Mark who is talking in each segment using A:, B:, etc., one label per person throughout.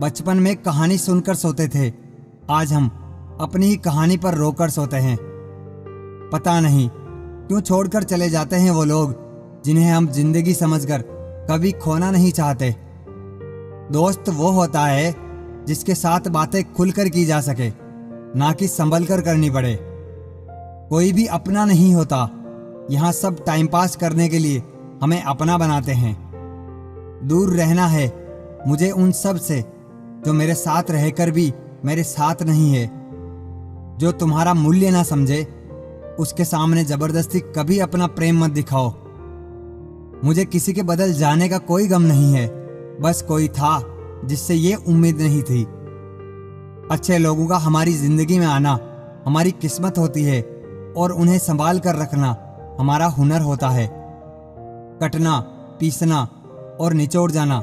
A: बचपन में कहानी सुनकर सोते थे, आज हम अपनी ही कहानी पर रोकर सोते हैं। पता नहीं क्यों छोड़कर चले जाते हैं वो लोग जिन्हें हम जिंदगी समझकर कभी खोना नहीं चाहते। दोस्त वो होता है जिसके साथ बातें खुलकर की जा सके, ना कि संभल कर करनी पड़े। कोई भी अपना नहीं होता, यहाँ सब टाइम पास करने के लिए हमें अपना बनाते हैं। दूर रहना है मुझे उन सब से जो मेरे साथ रहकर भी मेरे साथ नहीं है। जो तुम्हारा मूल्य ना समझे उसके सामने जबरदस्ती कभी अपना प्रेम मत दिखाओ। मुझे किसी के बदल जाने का कोई गम नहीं है, बस कोई था जिससे ये उम्मीद नहीं थी। अच्छे लोगों का हमारी जिंदगी में आना हमारी किस्मत होती है और उन्हें संभाल कर रखना हमारा हुनर होता है। कटना, पीसना और निचोड़ जाना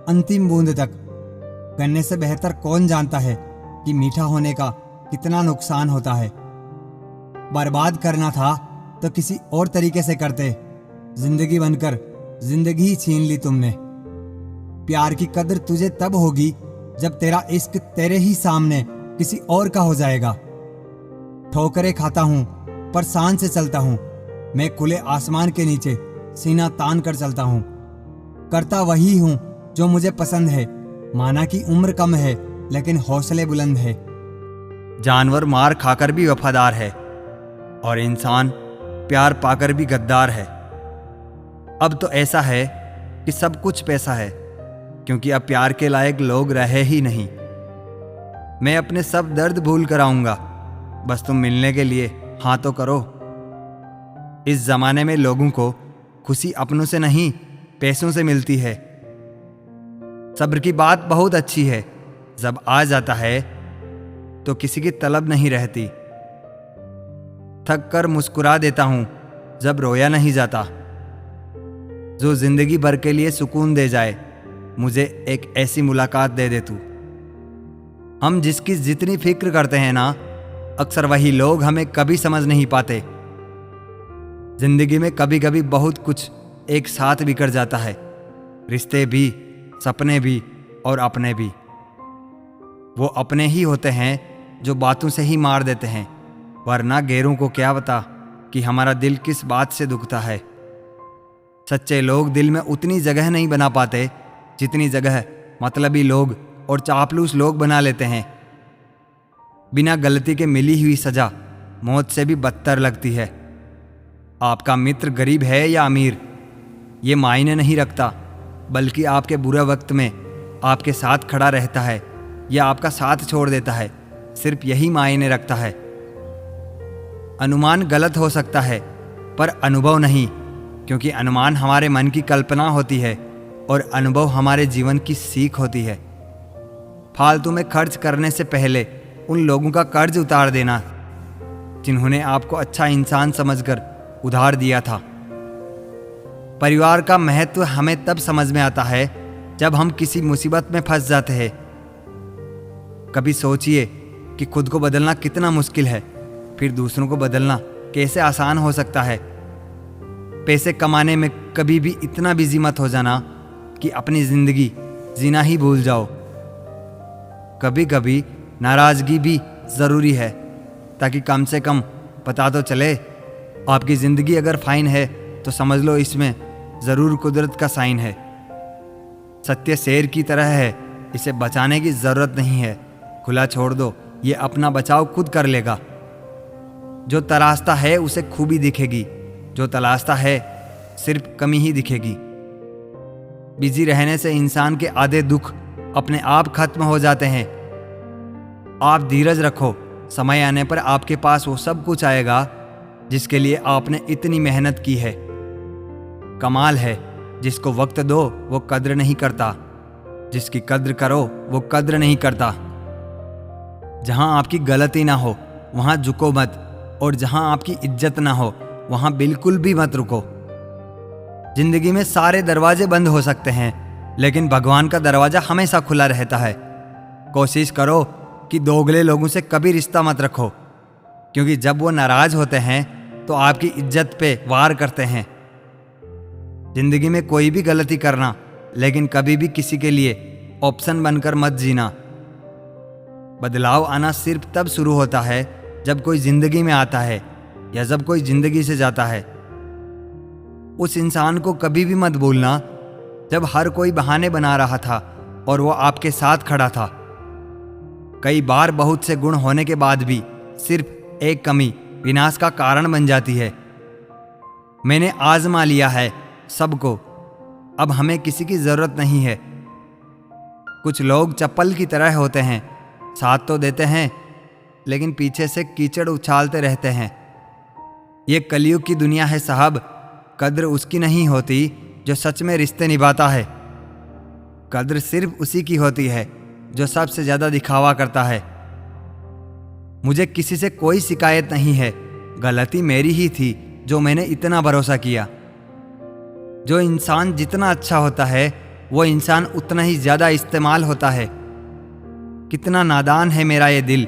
A: अंतिम बूंद तक करने से बेहतर कौन जानता है कि मीठा होने का कितना नुकसान होता है। बर्बाद करना था तो किसी और तरीके से करते, जिंदगी बनकर जिंदगी ही छीन ली तुमने। प्यार की कदर तुझे तब होगी जब तेरा इश्क तेरे ही सामने किसी और का हो जाएगा। ठोकरें खाता हूं पर शान से चलता हूं, मैं खुले आसमान के नीचे सीना तान कर चलता हूं। करता वही हूं जो मुझे पसंद है, माना कि उम्र कम है लेकिन हौसले बुलंद है। जानवर मार खाकर भी वफादार है और इंसान प्यार पाकर भी गद्दार है। अब तो ऐसा है कि सब कुछ पैसा है, क्योंकि अब प्यार के लायक लोग रहे ही नहीं। मैं अपने सब दर्द भूल कर आऊंगा, बस तुम मिलने के लिए हाँ तो करो। इस जमाने में लोगों को खुशी अपनों से नहीं पैसों से मिलती है। सब्र की बात बहुत अच्छी है, जब आ जाता है तो किसी की तलब नहीं रहती। थक कर मुस्कुरा देता हूं जब रोया नहीं जाता। जो जिंदगी भर के लिए सुकून दे जाए, मुझे एक ऐसी मुलाकात दे दे तू। हम जिसकी जितनी फिक्र करते हैं ना, अक्सर वही लोग हमें कभी समझ नहीं पाते। जिंदगी में कभी कभी बहुत कुछ एक साथ बिखर जाता है, रिश्ते भी, सपने भी और अपने भी। वो अपने ही होते हैं जो बातों से ही मार देते हैं, वरना गैरों को क्या पता कि हमारा दिल किस बात से दुखता है। सच्चे लोग दिल में उतनी जगह नहीं बना पाते जितनी जगह मतलबी लोग और चापलूस लोग बना लेते हैं। बिना गलती के मिली हुई सजा मौत से भी बदतर लगती है। आपका मित्र गरीब है या अमीर, ये मायने नहीं रखता, बल्कि आपके बुरे वक्त में आपके साथ खड़ा रहता है या आपका साथ छोड़ देता है, सिर्फ यही मायने रखता है। अनुमान गलत हो सकता है पर अनुभव नहीं, क्योंकि अनुमान हमारे मन की कल्पना होती है और अनुभव हमारे जीवन की सीख होती है। फालतू में खर्च करने से पहले उन लोगों का कर्ज उतार देना जिन्होंने आपको अच्छा इंसान समझकर उधार दिया था। परिवार का महत्व हमें तब समझ में आता है जब हम किसी मुसीबत में फंस जाते हैं। कभी सोचिए कि खुद को बदलना कितना मुश्किल है, फिर दूसरों को बदलना कैसे आसान हो सकता है। पैसे कमाने में कभी भी इतना बिजी मत हो जाना कि अपनी जिंदगी जीना ही भूल जाओ। कभी कभी नाराजगी भी जरूरी है, ताकि कम से कम पता तो चले। आपकी जिंदगी अगर फाइन है तो समझ लो इसमें जरूर कुदरत का साइन है। सत्य शेर की तरह है, इसे बचाने की जरूरत नहीं है। खुला छोड़ दो, ये अपना बचाव खुद कर लेगा। जो तराशता है उसे खूबी दिखेगी, जो तलाशता है सिर्फ कमी ही दिखेगी। बिजी रहने से इंसान के आधे दुख अपने आप खत्म हो जाते हैं। आप धीरज रखो, समय आने पर आपके पास वो सब कुछ आएगा जिसके लिए आपने इतनी मेहनत की है। कमाल है जिसको वक्त दो वो कद्र नहीं करता, जिसकी कद्र करो वो कद्र नहीं करता। जहां आपकी गलती ना हो वहां झुको मत, और जहां आपकी इज्जत ना हो वहां बिल्कुल भी मत रुको। जिंदगी में सारे दरवाजे बंद हो सकते हैं, लेकिन भगवान का दरवाजा हमेशा खुला रहता है। कोशिश करो कि दोगले लोगों से कभी रिश्ता मत रखो, क्योंकि जब वो नाराज होते हैं तो आपकी इज्जत पे वार करते हैं। जिंदगी में कोई भी गलती करना, लेकिन कभी भी किसी के लिए ऑप्शन बनकर मत जीना। बदलाव आना सिर्फ तब शुरू होता है जब कोई जिंदगी में आता है या जब कोई जिंदगी से जाता है। उस इंसान को कभी भी मत भूलना जब हर कोई बहाने बना रहा था और वो आपके साथ खड़ा था। कई बार बहुत से गुण होने के बाद भी सिर्फ एक कमी विनाश का कारण बन जाती है। मैंने आजमा लिया है सबको, अब हमें किसी की जरूरत नहीं है। कुछ लोग चप्पल की तरह होते हैं, साथ तो देते हैं लेकिन पीछे से कीचड़ उछालते रहते हैं। ये कलयुग की दुनिया है साहब। कद्र उसकी नहीं होती जो सच में रिश्ते निभाता है। कद्र सिर्फ उसी की होती है जो सबसे ज्यादा दिखावा करता है। मुझे किसी से कोई शिकायत नहीं है, गलती मेरी ही थी जो मैंने इतना भरोसा किया। जो इंसान जितना अच्छा होता है वो इंसान उतना ही ज्यादा इस्तेमाल होता है। कितना नादान है मेरा ये दिल,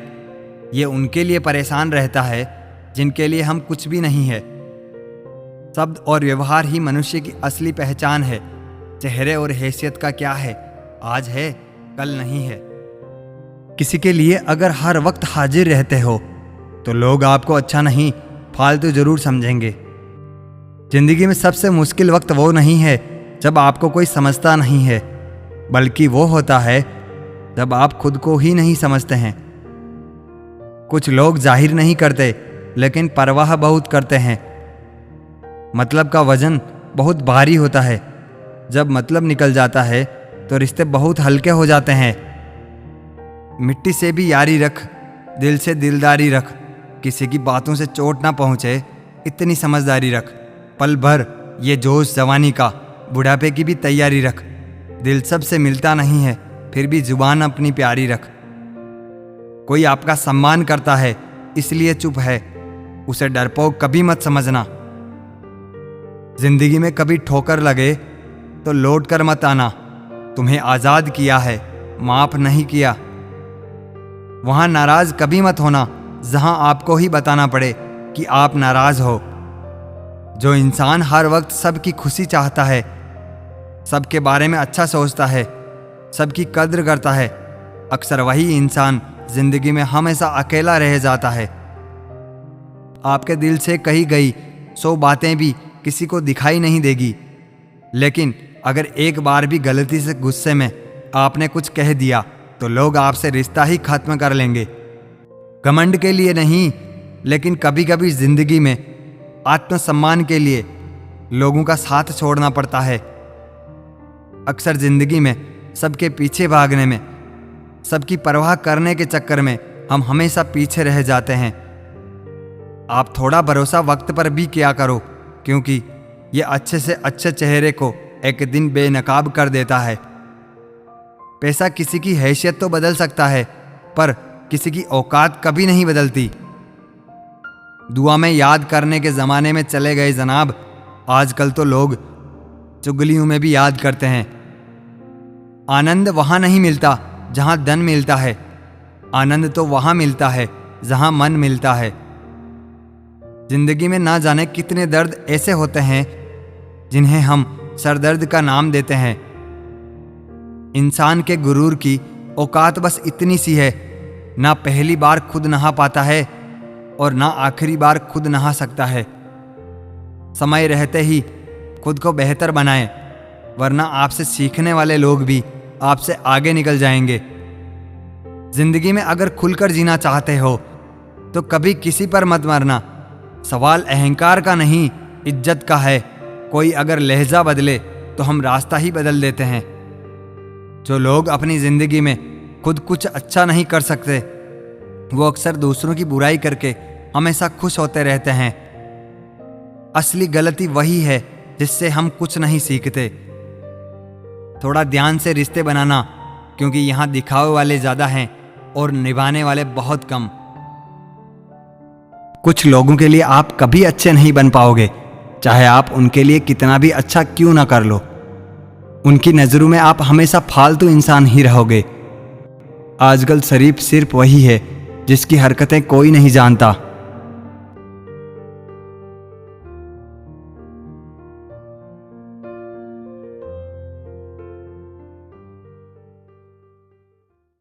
A: ये उनके लिए परेशान रहता है जिनके लिए हम कुछ भी नहीं है। शब्द और व्यवहार ही मनुष्य की असली पहचान है। चेहरे और हैसियत का क्या है, आज है कल नहीं है। किसी के लिए अगर हर वक्त हाजिर रहते हो तो लोग आपको अच्छा नहीं फालतू जरूर समझेंगे। जिंदगी में सबसे मुश्किल वक्त वो नहीं है जब आपको कोई समझता नहीं है, बल्कि वो होता है जब आप खुद को ही नहीं समझते हैं। कुछ लोग जाहिर नहीं करते लेकिन परवाह बहुत करते हैं। मतलब का वजन बहुत भारी होता है। जब मतलब निकल जाता है तो रिश्ते बहुत हल्के हो जाते हैं। मिट्टी से भी यारी रख, दिल से दिलदारी रख, किसी की बातों से चोट ना पहुंचे इतनी समझदारी रख। पल भर ये जोश जवानी का, बुढ़ापे की भी तैयारी रख। दिल सबसे मिलता नहीं है फिर भी जुबान अपनी प्यारी रख। कोई आपका सम्मान करता है इसलिए चुप है, उसे डरपोक कभी मत समझना। जिंदगी में कभी ठोकर लगे तो लौट कर मत आना। तुम्हें आज़ाद किया है, माफ नहीं किया। वहां नाराज कभी मत होना जहां आपको ही बताना पड़े कि आप नाराज हो। जो इंसान हर वक्त सबकी खुशी चाहता है, सबके बारे में अच्छा सोचता है, सबकी कद्र करता है, अक्सर वही इंसान जिंदगी में हमेशा अकेला रह जाता है। आपके दिल से कही गई 100 बातें भी किसी को दिखाई नहीं देगी, लेकिन अगर एक बार भी गलती से गुस्से में आपने कुछ कह दिया तो लोग आपसे रिश्ता ही खत्म कर लेंगे। घमंड के लिए नहीं, लेकिन कभी कभी जिंदगी में आत्मसम्मान के लिए लोगों का साथ छोड़ना पड़ता है। अक्सर जिंदगी में सबके पीछे भागने में, सबकी परवाह करने के चक्कर में हम हमेशा पीछे रह जाते हैं। आप थोड़ा भरोसा वक्त पर भी किया करो, क्योंकि ये अच्छे से अच्छे चेहरे को एक दिन बेनकाब कर देता है। पैसा किसी की हैसियत तो बदल सकता है, पर किसी की औकात कभी नहीं बदलती। दुआ में याद करने के ज़माने में चले गए जनाब। आजकल तो लोग चुगलियों में भी याद करते हैं। आनंद वहाँ नहीं मिलता जहाँ धन मिलता है, आनंद तो वहाँ मिलता है जहाँ मन मिलता है। जिंदगी में ना जाने कितने दर्द ऐसे होते हैं जिन्हें हम सरदर्द का नाम देते हैं। इंसान के गुरूर की औकात बस इतनी सी है, ना पहली बार खुद नहा पाता है और ना आखिरी बार खुद नहा सकता है। समय रहते ही खुद को बेहतर बनाएं, वरना आपसे सीखने वाले लोग भी आपसे आगे निकल जाएंगे। जिंदगी में अगर खुलकर जीना चाहते हो तो कभी किसी पर मत मरना। सवाल अहंकार का नहीं, इज्जत का है। कोई अगर लहजा बदले तो हम रास्ता ही बदल देते हैं। जो लोग अपनी जिंदगी में खुद कुछ अच्छा नहीं कर सकते, वो अक्सर दूसरों की बुराई करके हमेशा खुश होते रहते हैं। असली गलती वही है जिससे हम कुछ नहीं सीखते। थोड़ा ध्यान से रिश्ते बनाना, क्योंकि यहाँ दिखावे वाले ज़्यादा हैं और निभाने वाले बहुत कम। कुछ लोगों के लिए आप कभी अच्छे नहीं बन पाओगे, चाहे आप उनके लिए कितना भी अच्छा क्यों ना कर लो। उनकी नज़रों में आप हमेशा फालतू इंसान ही रहोगे। आजकल शरीफ सिर्फ वही है जिसकी हरकतें कोई नहीं जानता।